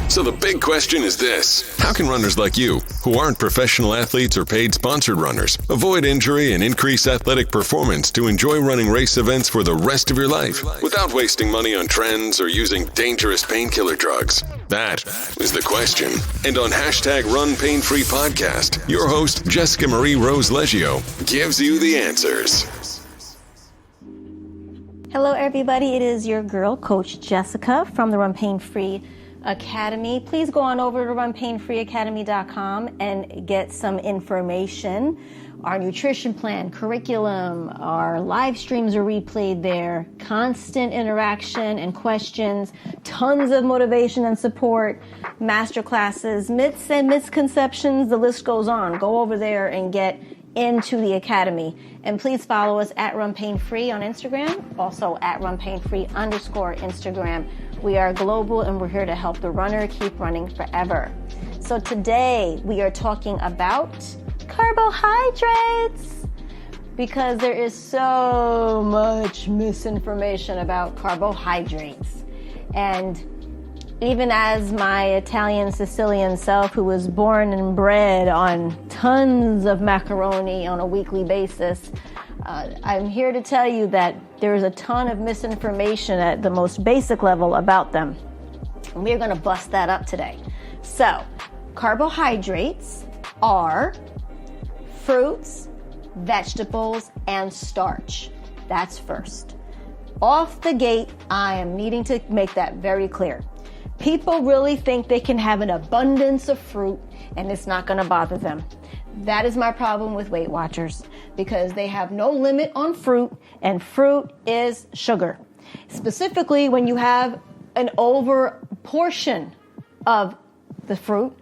So the big question is this: how can runners like you, who aren't professional athletes or paid sponsored runners, avoid injury and increase athletic performance to enjoy running race events for the rest of your life without wasting money on trends or using dangerous painkiller drugs? That is the question. And on #RunPainFreePodcast, your host, Jessica Marie Rose Leggio, gives you the answers. Hello, everybody. It is your girl, Coach Jessica from the Run Pain Free Academy. Please go on over to runpainfreeacademy.com and get some information. Our nutrition plan, curriculum, our live streams are replayed there. Constant interaction and questions, tons of motivation and support, master classes, myths and misconceptions, the list goes on. Go over there and get into the academy. And please follow us at Run Pain Free on Instagram, also at runpainfree_Instagram. We are global and we're here to help the runner keep running forever. So today we are talking about carbohydrates, because there is so much misinformation about carbohydrates. And even as my Italian Sicilian self, who was born and bred on tons of macaroni on a weekly basis, I'm here to tell you that there's a ton of misinformation at the most basic level about them. And we're going to bust that up today. So, carbohydrates are fruits, vegetables, and starch. That's first. Off the gate, I am needing to make that very clear. People really think they can have an abundance of fruit and it's not going to bother them. That is my problem with WeightWatchers, because they have no limit on fruit, and fruit is sugar. Specifically, when you have an over portion of the fruit,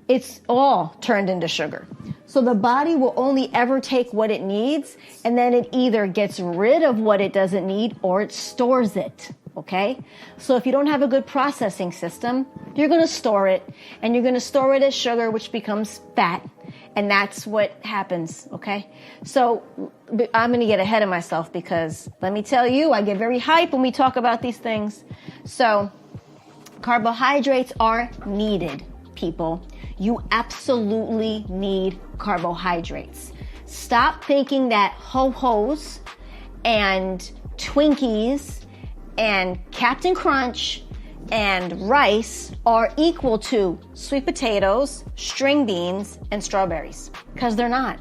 it's all turned into sugar. So the body will only ever take what it needs, and then it either gets rid of what it doesn't need or it stores it. Okay? So if you don't have a good processing system, you're going to store it, and you're going to store it as sugar, which becomes fat. And that's what happens. Okay? So I'm going to get ahead of myself, because let me tell you, I get very hype when we talk about these things. So carbohydrates are needed, people. You absolutely need carbohydrates. Stop thinking that ho-hos and Twinkies and Captain Crunch and rice are equal to sweet potatoes, string beans, and strawberries, because they're not.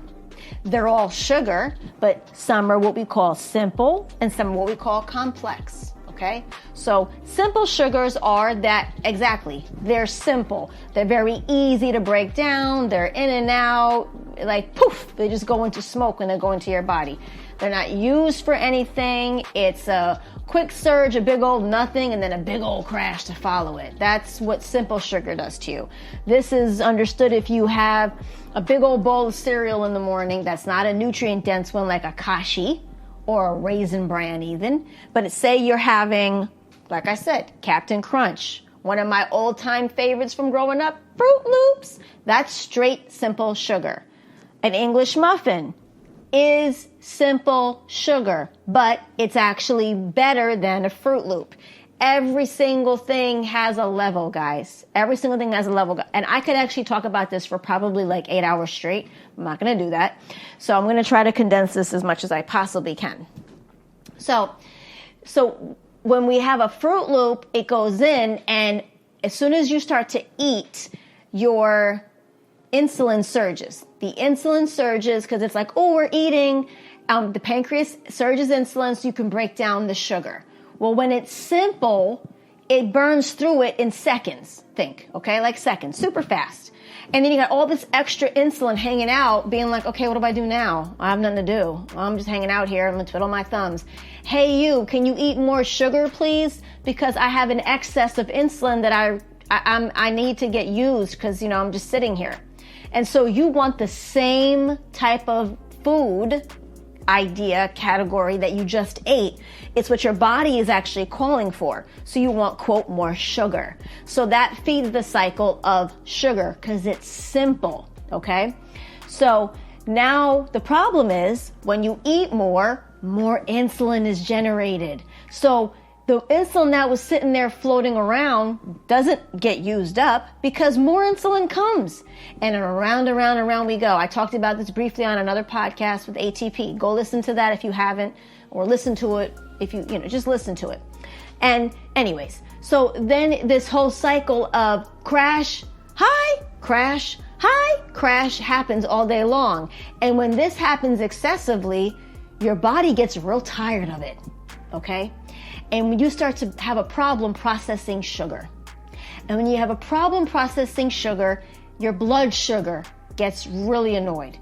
They're all sugar, but some are what we call simple and some are what we call complex. Okay? So simple sugars are that exactly. They're simple. They're very easy to break down. They're in and out, like poof, they just go into smoke when they go into your body. They're not used for anything. It's a quick surge, a big old nothing, and then a big old crash to follow it. That's what simple sugar does to you. This is understood if you have a big old bowl of cereal in the morning that's not a nutrient dense one like a Kashi or a Raisin Bran even, but say you're having, like I said, Captain Crunch, one of my old time favorites from growing up, Fruit Loops. That's straight simple sugar. An English muffin is simple sugar, but it's actually better than a Fruit Loop. Every single thing has a level, guys. Every single thing has a level. And I could actually talk about this for probably like 8 hours straight. I'm not going to do that. So I'm going to try to condense this as much as I possibly can. So when we have a Fruit Loop, it goes in, and as soon as you start to eat, your insulin surges. The insulin surges because it's like, oh, we're eating. The pancreas surges insulin so you can break down the sugar. Well, when it's simple, it burns through it in seconds, okay? Like seconds, super fast. And then you got all this extra insulin hanging out, being like, okay, what do I do now? I have nothing to do. I'm just hanging out here. I'm going to twiddle my thumbs. Hey, you, can you eat more sugar, please? Because I have an excess of insulin that I need to get used because, I'm just sitting here. And so you want the same type of food idea category that you just ate. It's what your body is actually calling for. So you want, quote, more sugar. So that feeds the cycle of sugar because it's simple, okay? So now the problem is when you eat more insulin is generated. So the insulin that was sitting there floating around doesn't get used up because more insulin comes. And around we go. I talked about this briefly on another podcast with ATP. Go listen to that if you haven't, or listen to it if you just listen to it. And anyways, so then this whole cycle of crash, high, crash, high, crash happens all day long. And when this happens excessively, your body gets real tired of it, okay? And when you start to have a problem processing sugar. And when you have a problem processing sugar, your blood sugar gets really annoyed.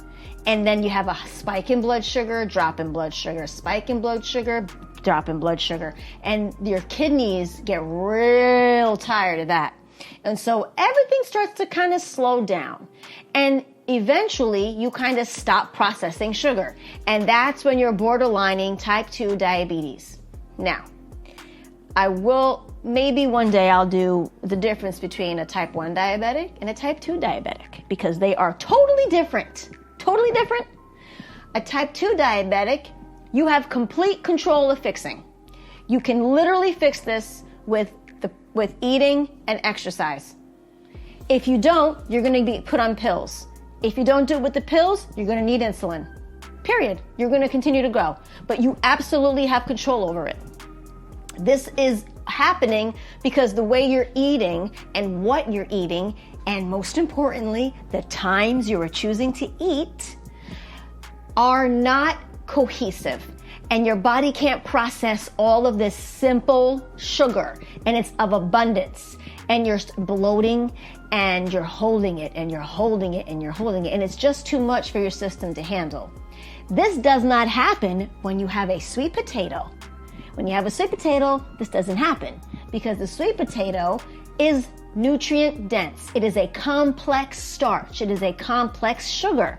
And then you have a spike in blood sugar, drop in blood sugar, spike in blood sugar, drop in blood sugar. And your kidneys get real tired of that. And so everything starts to kind of slow down. And eventually you kind of stop processing sugar. And that's when you're borderlining type 2 diabetes. Now, maybe one day I'll do the difference between a type 1 diabetic and a type 2 diabetic, because they are totally different. Totally different. A type 2 diabetic, you have complete control of fixing. You can literally fix this with eating and exercise. If you don't, you're going to be put on pills. If you don't do it with the pills, you're going to need insulin. Period. You're going to continue to grow, but you absolutely have control over it. This is happening because the way you're eating and what you're eating, and most importantly, the times you are choosing to eat, are not cohesive. And your body can't process all of this simple sugar, and it's of abundance. And you're bloating, and you're holding it, and you're holding it, and you're holding it, and it's just too much for your system to handle. This does not happen when you have a sweet potato. When you have a sweet potato, this doesn't happen because the sweet potato is nutrient dense. It is a complex starch. It is a complex sugar.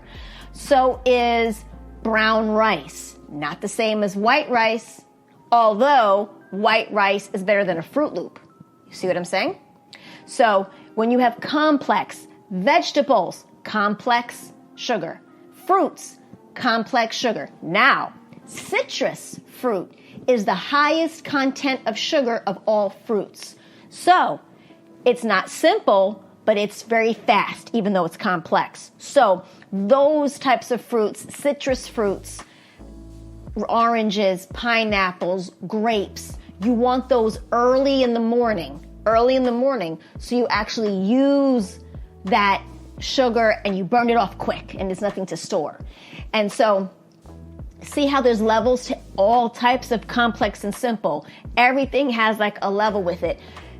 So is brown rice. Not the same as white rice, although white rice is better than a Fruit Loop. You see what I'm saying? So when you have complex vegetables, complex sugar. Fruits, complex sugar. Now, citrus fruit is the highest content of sugar of all fruits. So it's not simple, but it's very fast, even though it's complex. So those types of fruits, citrus fruits, oranges, pineapples, grapes, you want those early in the morning, so you actually use that sugar and you burn it off quick and there's nothing to store. And so see how there's levels to all types of complex and simple. Everything has like a level with it.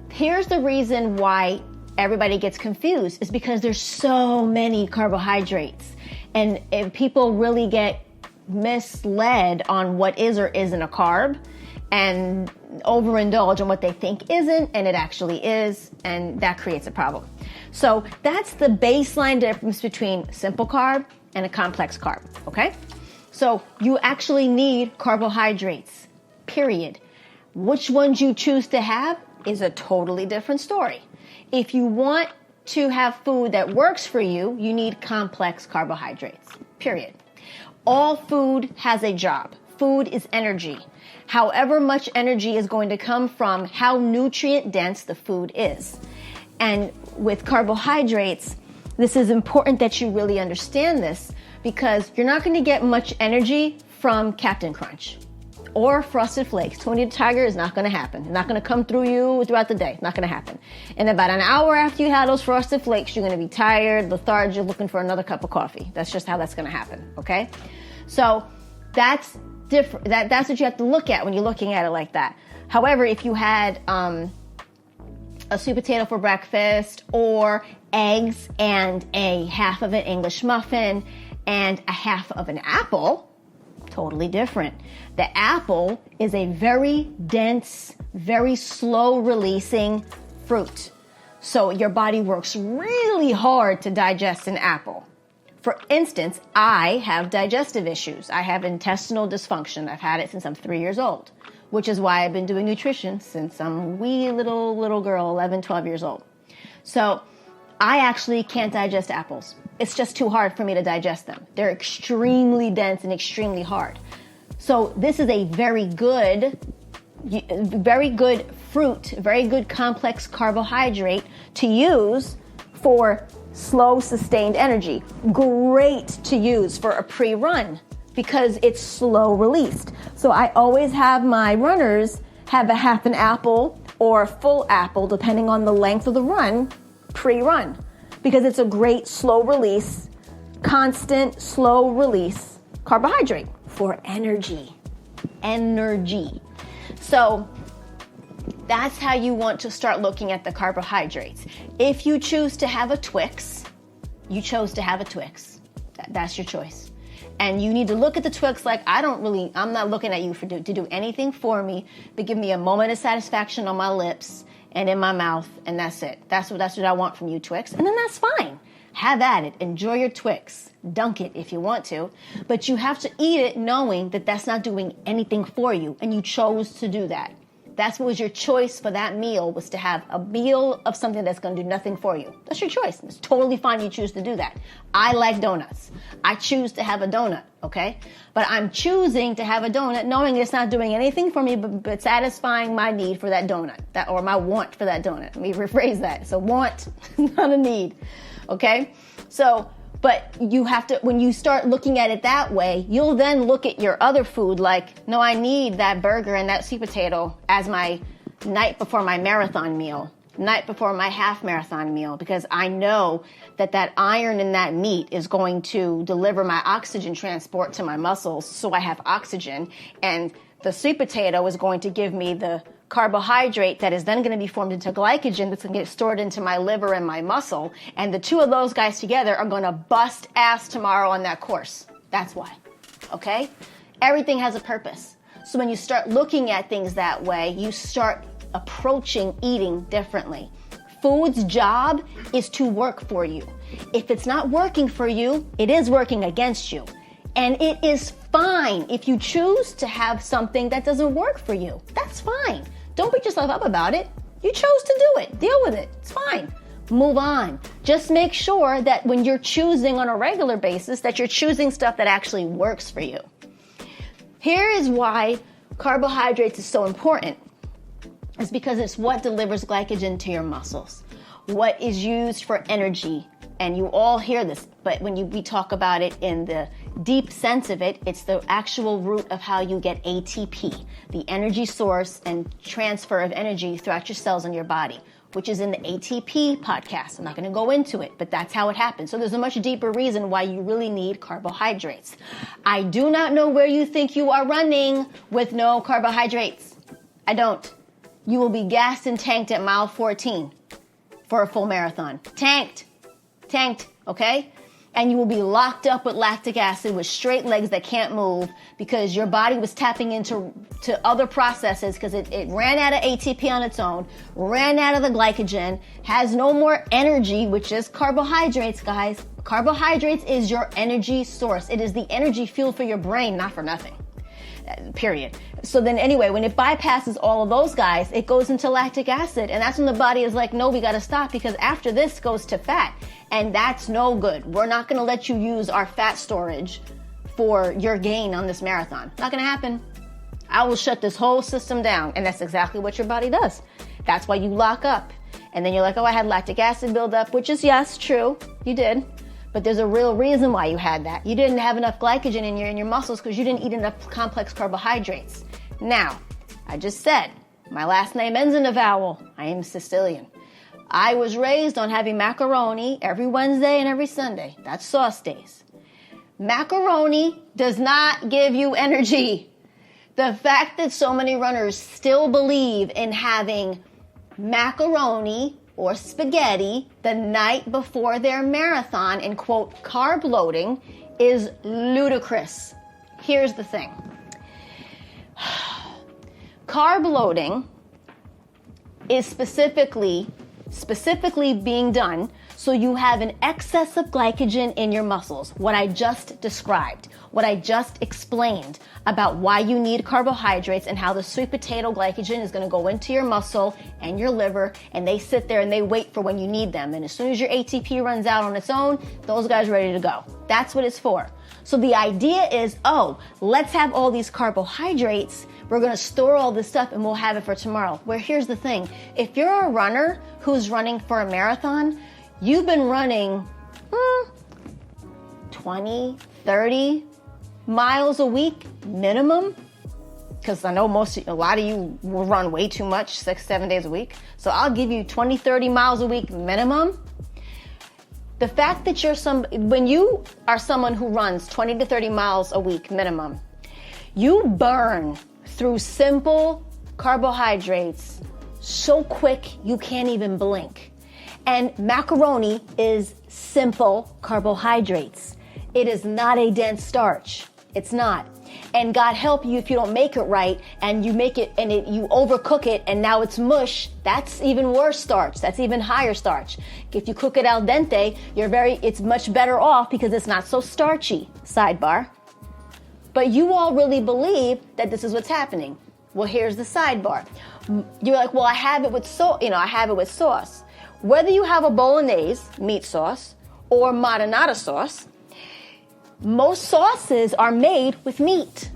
Here's the reason why everybody gets confused, is because there's so many carbohydrates. And if people really get misled on what is or isn't a carb and overindulge on what they think isn't and it actually is, and that creates a problem. So that's the baseline difference between simple carb and a complex carb, okay? So you actually need carbohydrates, period. Which ones you choose to have is a totally different story. If you want to have food that works for you, you need complex carbohydrates, period. All food has a job. Food is energy. However much energy is going to come from how nutrient dense the food is. And with carbohydrates, this is important that you really understand this, because you're not going to get much energy from Captain Crunch or Frosted Flakes. Tony the Tiger is not going to happen. It's not going to come through you throughout the day. Not going to happen. And about an hour after you had those Frosted Flakes, you're going to be tired, lethargic, looking for another cup of coffee. That's just how that's going to happen, okay? So that's different. That's what you have to look at when you're looking at it like that. However, if you had a sweet potato for breakfast, or eggs and a half of an English muffin and a half of an apple, totally different. The apple is a very dense, very slow releasing fruit. So your body works really hard to digest an apple. For instance, I have digestive issues. I have intestinal dysfunction. I've had it since I'm 3 years old, which is why I've been doing nutrition since I'm a wee little girl, 11, 12 years old. So I actually can't digest apples. It's just too hard for me to digest them. They're extremely dense and extremely hard. So this is a very good very good fruit, very good complex carbohydrate to use for slow, sustained energy. Great to use for a pre-run because it's slow released. So I always have my runners have a half an apple or a full apple, depending on the length of the run, pre-run, because it's a great slow release, constant slow release carbohydrate for energy. So that's how you want to start looking at the carbohydrates. If you choose to have a Twix, you chose to have a Twix. That's your choice. And you need to look at the Twix like, I'm not looking at you to do anything for me, but give me a moment of satisfaction on my lips and in my mouth, and that's it. That's what I want from you, Twix. And then that's fine. Have at it. Enjoy your Twix. Dunk it if you want to. But you have to eat it knowing that that's not doing anything for you, and you chose to do that. That's what was your choice for that meal, was to have a meal of something that's going to do nothing for you. That's your choice. It's totally fine you choose to do that. I like donuts. I choose to have a donut, okay? But I'm choosing to have a donut knowing it's not doing anything for me but satisfying my need for that donut, or my want for that donut. Let me rephrase that. So want, not a need, okay? So, but you have to, when you start looking at it that way, you'll then look at your other food like, no, I need that burger and that sweet potato as my night before my marathon meal, night before my half marathon meal, because I know that iron in that meat is going to deliver my oxygen transport to my muscles so I have oxygen, and the sweet potato is going to give me the carbohydrate that is then going to be formed into glycogen that's going to get stored into my liver and my muscle, and the two of those guys together are going to bust ass tomorrow on that course. That's why, okay? Everything has a purpose. So when you start looking at things that way, you start approaching eating differently. Food's job is to work for you. If it's not working for you, it is working against you. And it is fine if you choose to have something that doesn't work for you. That's fine. Don't beat yourself up about it. You chose to do it. Deal with it. It's fine. Move on. Just make sure that when you're choosing on a regular basis, that you're choosing stuff that actually works for you. Here is why carbohydrates is so important. It's because it's what delivers glycogen to your muscles, what is used for energy. And you all hear this, but when we talk about it in the deep sense of it, it's the actual root of how you get ATP, the energy source and transfer of energy throughout your cells in your body, which is in the ATP podcast. I'm not going to go into it, but that's how it happens. So there's a much deeper reason why you really need carbohydrates. I do not know where you think you are running with no carbohydrates. I don't. You will be gassed and tanked at mile 14 for a full marathon. Tanked, okay? And you will be locked up with lactic acid with straight legs that can't move because your body was tapping into other processes because it ran out of ATP on its own, ran out of the glycogen, has no more energy, which is carbohydrates, guys. Carbohydrates is your energy source. It is the energy fuel for your brain, not for nothing. Period. So then anyway, when it bypasses all of those guys, it goes into lactic acid. And that's when the body is like, no, we got to stop because after this goes to fat. And that's no good. We're not going to let you use our fat storage for your gain on this marathon. Not going to happen. I will shut this whole system down. And that's exactly what your body does. That's why you lock up. And then you're like, oh, I had lactic acid buildup, which is, yes, true. You did. But there's a real reason why you had that. You didn't have enough glycogen in your muscles because you didn't eat enough complex carbohydrates. Now, I just said, my last name ends in a vowel. I am Sicilian. I was raised on having macaroni every Wednesday and every Sunday. That's sauce days. Macaroni does not give you energy. The fact that so many runners still believe in having macaroni or spaghetti the night before their marathon and quote carb loading is ludicrous. Here's the thing. Carb loading is specifically being done so you have an excess of glycogen in your muscles. What I just described, what I just explained about why you need carbohydrates and how the sweet potato glycogen is going to go into your muscle and your liver, and they sit there and they wait for when you need them. And as soon as your ATP runs out on its own, those guys are ready to go. That's what it's for. So the idea is, oh, let's have all these carbohydrates We're going to store all this stuff and we'll have it for tomorrow. Where here's the thing. If you're a runner who's running for a marathon, you've been running 20, 30 miles a week minimum. Because I know a lot of you will run way too much, 6-7 days a week. So I'll give you 20, 30 miles a week minimum. The fact that when you are someone who runs 20 to 30 miles a week minimum, you burn through simple carbohydrates so quick you can't even blink. And macaroni is simple carbohydrates. It is not a dense starch. It's not. And God help you if you don't make it right and you make it and you overcook it and now it's mush. That's even worse starch. That's even higher starch. If you cook it al dente, it's much better off because it's not so starchy. Sidebar. But you all really believe that this is what's happening. Well, here's the sidebar. You're like, well, I have it with sauce. Whether you have a bolognese meat sauce or marinara sauce, most sauces are made with meat.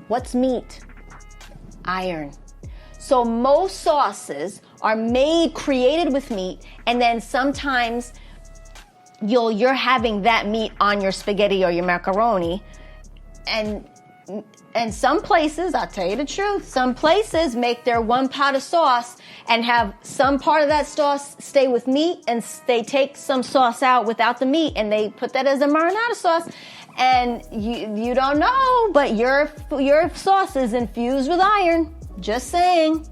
What's meat? Iron. So most sauces are created with meat, and then sometimes you're having that meat on your spaghetti or your macaroni. And some places, I'll tell you the truth, some places make their one pot of sauce and have some part of that sauce stay with meat, and they take some sauce out without the meat and they put that as a marinara sauce. And you don't know, but your sauce is infused with iron. Just saying.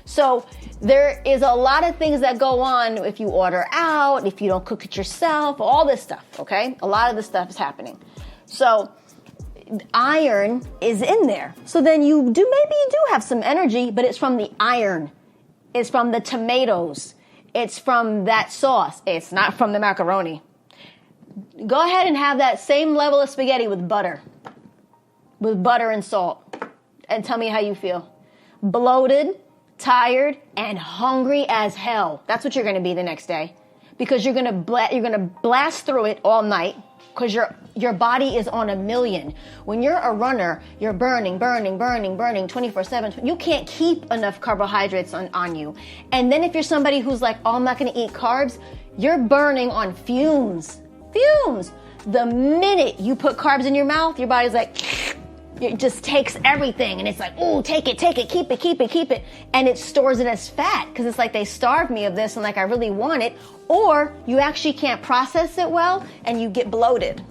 So there is a lot of things that go on if you order out, if you don't cook it yourself, all this stuff, okay? A lot of this stuff is happening. So iron is in there. So then maybe you do have some energy, but it's from the iron. It's from the tomatoes. It's from that sauce. It's not from the macaroni. Go ahead and have that same level of spaghetti with butter and salt, and tell me how you feel. Bloated, tired, and hungry as hell. That's what you're going to be the next day, because you're going to blast through it all night, because your body is on 1,000,000. When you're a runner, you're burning 24/7. You can't keep enough carbohydrates on you. And then if you're somebody who's like, oh, I'm not going to eat carbs, you're burning on fumes. The minute you put carbs in your mouth, your body's like, it just takes everything, and it's like, oh, take it, keep it, and it stores it as fat, because it's like, they starved me of this and like I really want it. Or you actually can't process it well and you get bloated.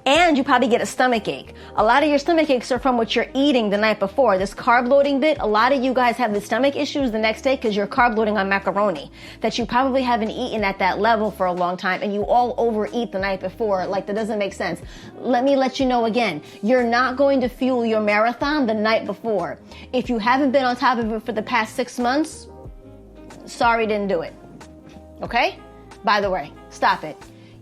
And you probably get a stomach ache. A lot of your stomach aches are from what you're eating the night before. This carb loading bit, a lot of you guys have the stomach issues the next day because you're carb loading on macaroni that you probably haven't eaten at that level for a long time, and you all overeat the night before. Like, that doesn't make sense. Let me let you know again, you're not going to fuel your marathon the night before. If you haven't been on top of it for the past 6 months, sorry, didn't do it. Okay? By the way, stop it.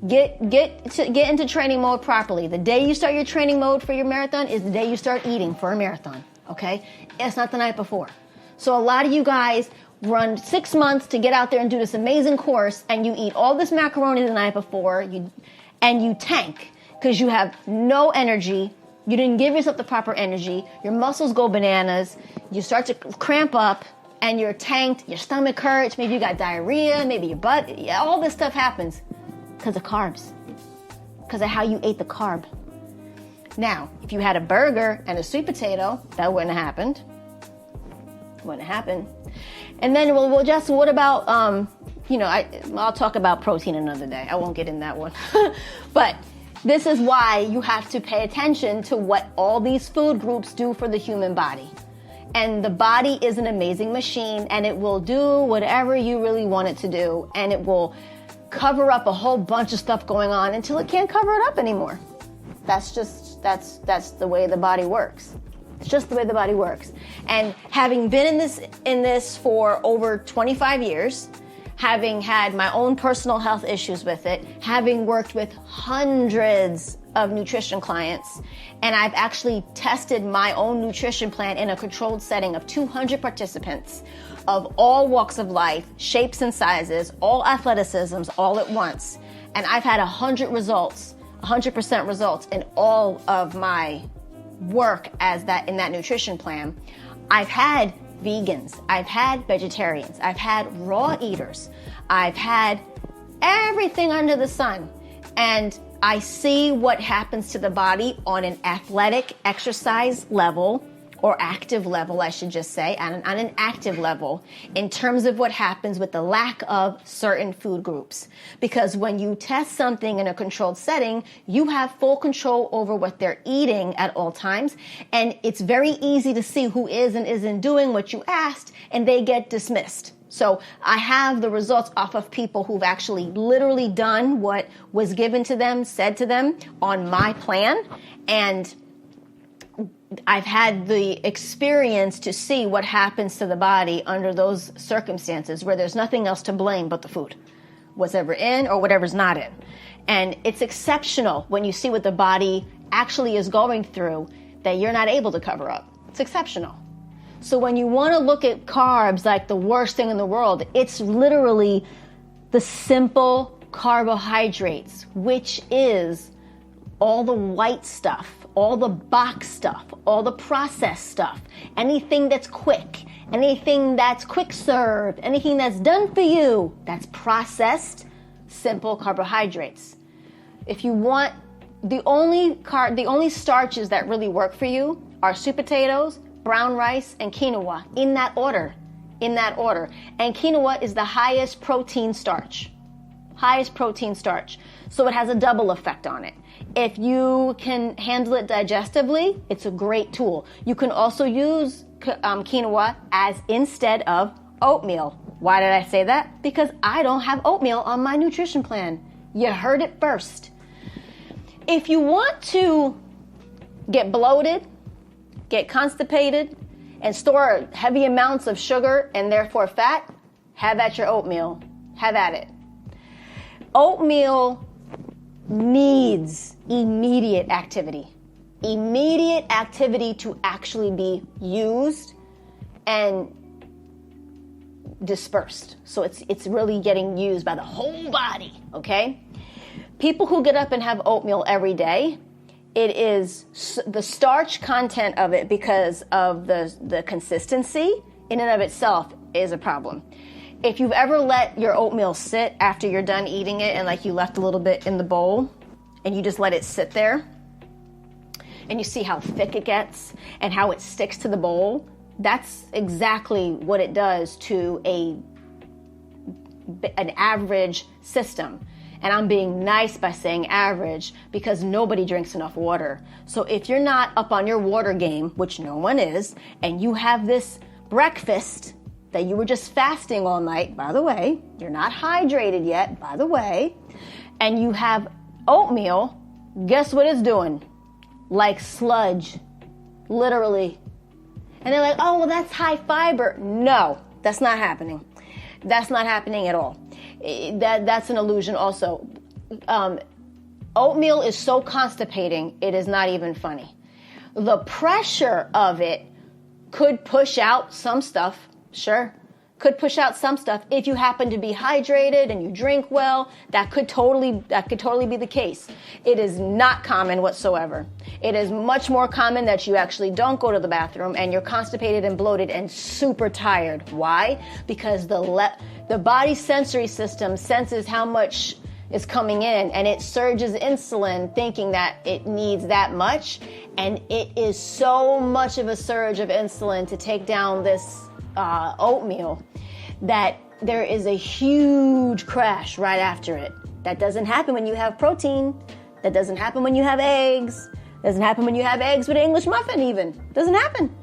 Get into training mode properly. The day you start your training mode for your marathon is the day you start eating for a marathon, okay? It's not the night before. So a lot of you guys run 6 months to get out there and do this amazing course, and you eat all this macaroni the night before, and you tank because you have no energy. You didn't give yourself the proper energy. Your muscles go bananas. You start to cramp up, and you're tanked. Your stomach hurts. Maybe you got diarrhea. Maybe your butt. Yeah, all this stuff happens. Because of carbs. Because of how you ate the carb. Now, if you had a burger and a sweet potato, that wouldn't have happened. And then, well, Justin, what about, I'll talk about protein another day. I won't get in that one. But this is why you have to pay attention to what all these food groups do for the human body. And the body is an amazing machine, and it will do whatever you really want it to do. And it will cover up a whole bunch of stuff going on until it can't cover it up anymore. That's the way the body works. It's just the way the body works. And having been in this for over 25 years, having had my own personal health issues with it, having worked with hundreds of nutrition clients, and I've actually tested my own nutrition plan in a controlled setting of 200 participants of all walks of life, shapes and sizes, all athleticisms, all at once. And I've had 100% results in all of my work as that in that nutrition plan. I've had vegans, I've had vegetarians, I've had raw eaters, I've had everything under the sun, and I see what happens to the body on an athletic exercise level, or active level, I should just say, on an active level, in terms of what happens with the lack of certain food groups. Because when you test something in a controlled setting, you have full control over what they're eating at all times, and it's very easy to see who is and isn't doing what you asked, and they get dismissed. So I have the results off of people who've actually literally done what was given to them, said to them on my plan, and I've had the experience to see what happens to the body under those circumstances where there's nothing else to blame but the food, whatever in or whatever's not in. And it's exceptional when you see what the body actually is going through that you're not able to cover up. It's exceptional. So when you want to look at carbs like the worst thing in the world, it's literally the simple carbohydrates, which is all the white stuff, all the box stuff, all the processed stuff, anything that's quick, anything that's quick served, anything that's done for you, that's processed, simple carbohydrates. If you want, the only starches that really work for you are sweet potatoes, brown rice, and quinoa, in that order. And quinoa is the highest protein starch. So it has a double effect on it. If you can handle it digestively, it's a great tool. You can also use quinoa as instead of oatmeal. Why did I say that? Because I don't have oatmeal on my nutrition plan. You heard it first. If you want to get bloated, get constipated, and store heavy amounts of sugar and therefore fat, have at your oatmeal. Have at it. Oatmeal needs immediate activity to actually be used and dispersed. So it's really getting used by the whole body, okay? People who get up and have oatmeal every day, it is the starch content of it, because of the consistency in and of itself, is a problem. If you've ever let your oatmeal sit after you're done eating it, and like you left a little bit in the bowl and you just let it sit there, and you see how thick it gets and how it sticks to the bowl, that's exactly what it does to an average system. And I'm being nice by saying average because nobody drinks enough water. So if you're not up on your water game, which no one is, and you have this breakfast that you were just fasting all night, by the way, you're not hydrated yet, by the way, and you have oatmeal, guess what it's doing? Like sludge, literally. And they're like, oh, well, that's high fiber. No, that's not happening. That's not happening at all. That's an illusion also. Oatmeal is so constipating, it is not even funny. The pressure of it could push out some stuff. Sure, could push out some stuff. If you happen to be hydrated and you drink well, that could totally be the case. It is not common whatsoever. It is much more common that you actually don't go to the bathroom and you're constipated and bloated and super tired. Why? Because the body's sensory system senses how much is coming in, and it surges insulin thinking that it needs that much, and it is so much of a surge of insulin to take down this oatmeal that there is a huge crash right after it. That doesn't happen when you have protein. That doesn't happen when you have eggs. Doesn't happen when you have eggs with an English muffin even. Doesn't happen.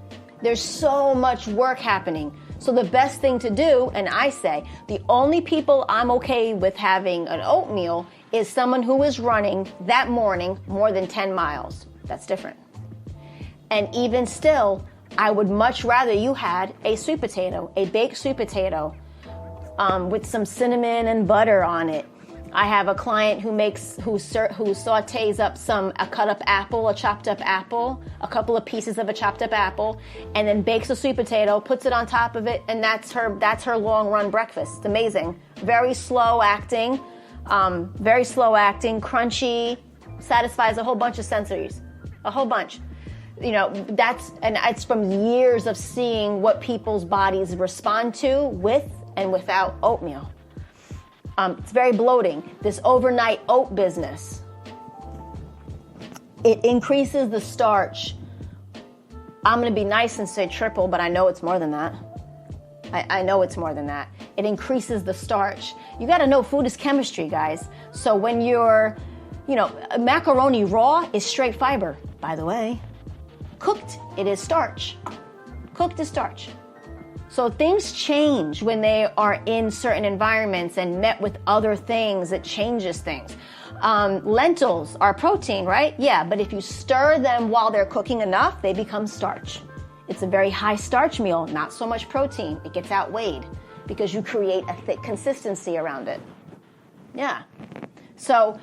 There's so much work happening. So the best thing to do, and I say, the only people I'm okay with having an oatmeal is someone who is running that morning more than 10 miles. That's different. And even still, I would much rather you had a sweet potato, a baked sweet potato, with some cinnamon and butter on it. I have a client who sautés up a cut up apple, a chopped up apple, a couple of pieces of a chopped up apple, and then bakes a sweet potato, puts it on top of it, and that's her long run breakfast. It's amazing. Very slow acting, crunchy, satisfies a whole bunch of sensories, a whole bunch. it's from years of seeing what people's bodies respond to with and without oatmeal. It's very bloating. This overnight oat business, it increases the starch. I'm going to be nice and say triple, but I know it's more than that. I know it's more than that. It increases the starch. You got to know food is chemistry, guys. So when you're, macaroni raw is straight fiber, by the way. Cooked, it is starch. Cooked is starch. So things change when they are in certain environments and met with other things. It changes things. Lentils are protein, right? Yeah, but if you stir them while they're cooking enough, they become starch. It's a very high starch meal, not so much protein. It gets outweighed because you create a thick consistency around it. Yeah. So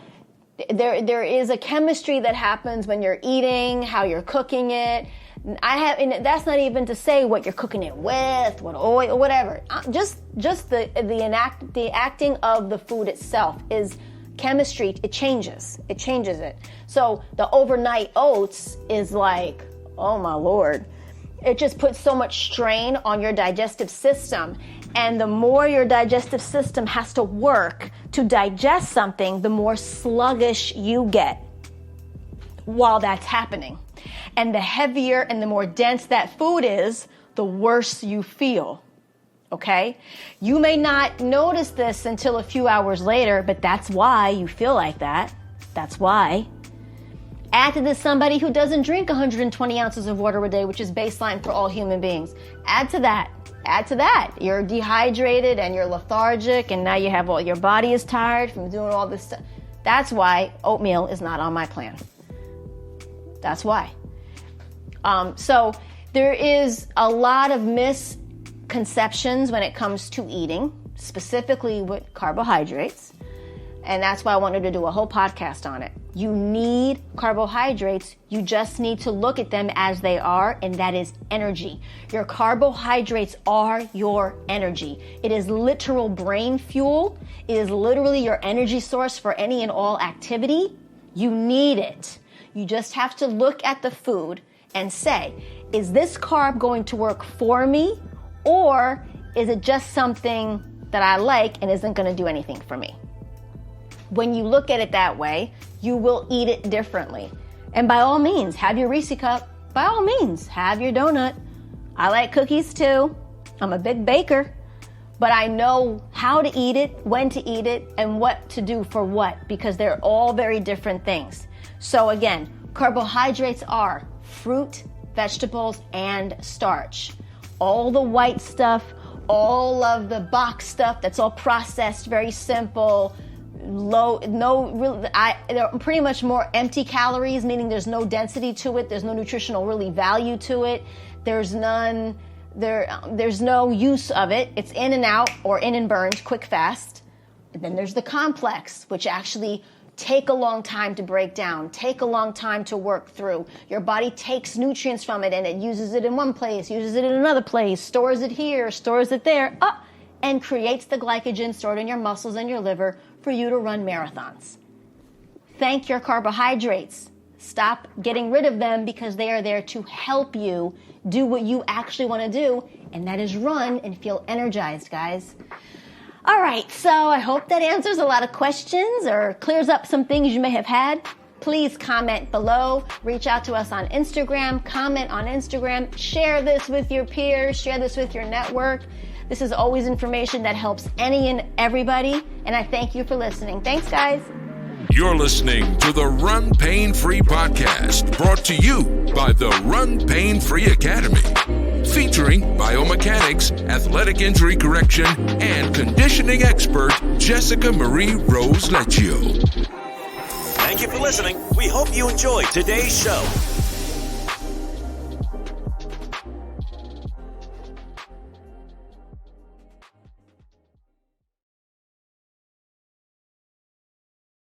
there is a chemistry that happens when you're eating, how you're cooking it. And that's not even to say what you're cooking it with, what oil, whatever. Just the acting of the food itself is chemistry. It changes it. So the overnight oats is like, oh my Lord. It just puts so much strain on your digestive system. And the more your digestive system has to work to digest something, the more sluggish you get while that's happening. And the heavier and the more dense that food is, the worse you feel. Okay? You may not notice this until a few hours later, but that's why you feel like that. That's why. Add to this somebody who doesn't drink 120 ounces of water a day, which is baseline for all human beings. Add to that. You're dehydrated and you're lethargic, and now you have your body is tired from doing all this stuff. That's why oatmeal is not on my plan. That's why. So there is a lot of misconceptions when it comes to eating, specifically with carbohydrates. And that's why I wanted to do a whole podcast on it. You need carbohydrates. You just need to look at them as they are, and that is energy. Your carbohydrates are your energy. It is literal brain fuel. It is literally your energy source for any and all activity. You need it. You just have to look at the food and say, is this carb going to work for me, or is it just something that I like and isn't going to do anything for me? When you look at it that way, you will eat it differently. And by all means, have your Reese cup. By all means, have your donut. I like cookies too. I'm a big baker. But I know how to eat it, when to eat it, and what to do for what, because they're all very different things. So again, carbohydrates are fruit, vegetables, and starch. All the white stuff, all of the box stuff that's all processed, very simple, they're pretty much more empty calories, meaning there's no density to it, there's no nutritional really value to it, there's no use of it. It's in and out or in and burned quick fast. And then there's the complex, which actually take a long time to break down, take a long time to work through. Your body takes nutrients from it and it uses it in one place, uses it in another place, stores it here, stores it there, and creates the glycogen stored in your muscles and your liver for you to run marathons. Thank your carbohydrates. Stop getting rid of them, because they are there to help you do what you actually want to do, and that is run and feel energized, guys. All right, so I hope that answers a lot of questions or clears up some things you may have had. Please comment below, reach out to us on Instagram, comment on Instagram, share this with your peers, share this with your network. This is always information that helps any and everybody, and I thank you for listening. Thanks, guys. You're listening to the Run Pain Free podcast, brought to you by the Run Pain Free Academy, featuring biomechanics, athletic injury correction, and conditioning expert Jessica Marie Rose Leggio. Thank you for listening. We hope you enjoyed today's show.